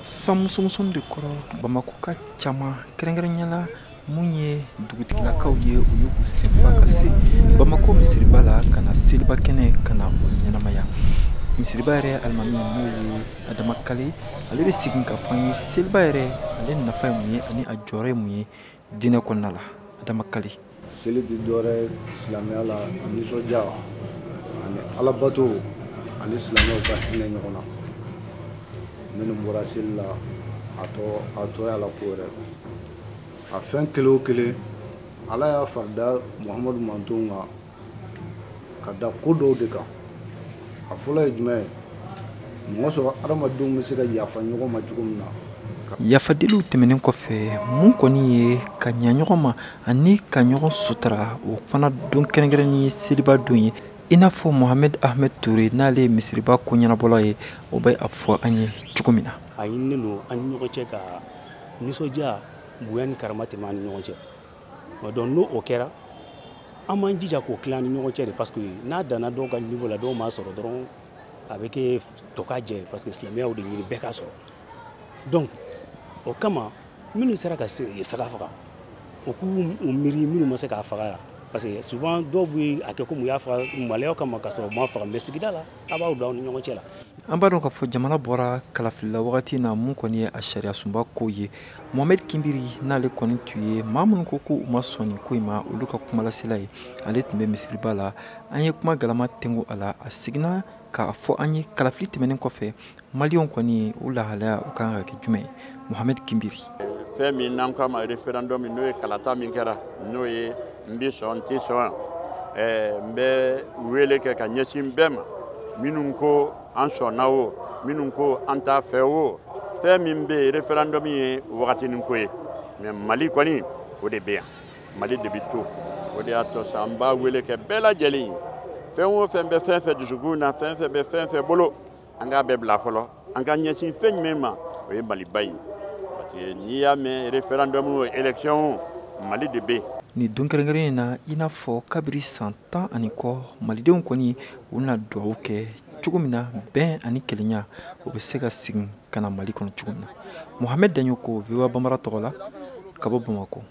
Samusun de kɔrɔ Bamako ka cama kɛrɛnkɛrɛnyala mun ye dugutigilakaw ye u y'u senfa ka se Bamako misiriba la kana seliba kɛnɛ kana o ɲɛnamaya. Misiriba yɛrɛ alimami n'o ye Adama Kale ale bɛ segin ka fɔ an ye seliba yɛrɛ ale nafa ye mun ye ani a jɔyɔrɔ ye mun ye diinɛ kɔnɔna la. Adama Kale. Seli tɛ dɔwɛrɛ ye silamɛya la nisɔndiya ani alabato ani silamɛw ka hinɛ ɲɔgɔn na. Minnu bɔra seli la a tɔ y'a la ko wɛrɛ a fɛn kelen o kelen Ala y'a farida Muhamadu mantonw kan ka da ko dɔw de kan. A fɔlɔ ye jumɛn ye mɔgɔ sɔrɔ adamadenw bɛ se ka yafa ɲɔgɔn ma cogo min na. Yafadiliw tɛmɛnen kɔfɛ mun kɔni ye ka ɲɛ ɲɔgɔn ma ani ka ɲɔgɔn sutura o fana don kɛrɛnkɛrɛnnen ye seliba don ye i n'a fɔ Mohamed Ahmed Toure n'ale ye misiriba ko ɲɛnabɔla ye o bɛ a fɔ an ye cogo min na. A ɲininen don an ni ɲɔgɔn cɛ ka nisɔndiya bonya ni karama tɛmɛ an ni ɲɔgɔn cɛ. Donc n'o o kɛra an m'an jija k'o tila an ni ɲɔgɔn cɛ de parce que n'a danna dɔw ka niveau la dɔw m'a sɔrɔ dɔrɔn a bɛ kɛ tɔ ka jɛ parce que silamɛyaw de ɲini bɛɛ ka sɔrɔ. Donc o kama minnu sera ka saga faga o k'u miiri minnu ma se k'a faga parce que souvent dɔw bɛ a kɛ comme u y'a faga maloya kama ka sɔrɔ u ma faga mais sigida la a b'aw don aw ni ɲɔgɔn cɛ la. An b'a dɔn k'a fɔ jamana bɔra kalafilila wagati na mun kɔni ye a sariya sunba ko ye Mohamed Kimbiri n'ale kɔni tun ye maa minnu ko k'u ma sɔn nin ko in ma olu ka kumalasela ye ale tun bɛ misiriba la an ye kuma galama tɛngu a la a seginna k'a fɔ an ye kalafili tɛmɛnen kɔfɛ maliyɛnw kɔni u lahalaya u kan ka kɛ jumɛn ye Mohamed Kimbiri. Fɛn min n'an k'a ma référendum n'o ye kalata min kɛra n'o ye n bɛ sɔn n tɛ sɔn n bɛ wele kɛ ka ɲɛsin bɛɛ ma minnu ko an sɔnna o minnu ko an t'a fɛ o fɛn min bɛ yen référendum ye wagatinin ko ye mais Mali kɔni o de bɛ yan Mali de bɛ to o de y'a to sa an b'a wele kɛ bɛɛ lajɛlen fɛn o fɛn bɛ fɛn fɛn dusukun na fɛn fɛn bɛ fɛn fɛn bolo an k'a bɛɛ bila fɔlɔ an ka ɲɛsin fɛn jumɛn ma o ye Maliba ye parce que n'i y'a mɛn référendum o élection Mali de bɛ yen. Ni don kɛrɛnkɛrɛnnen na i n'a fɔ kabiri san 10 ani kɔ malidenw kɔni u na dugawu kɛ cogo min na bɛn ani kelenya o bɛ se ka segin ka na Mali kɔnɔ cogo min na. Mohamed Daɲoko VOA Bambara tɔgɔ la ka bɔ Bamako.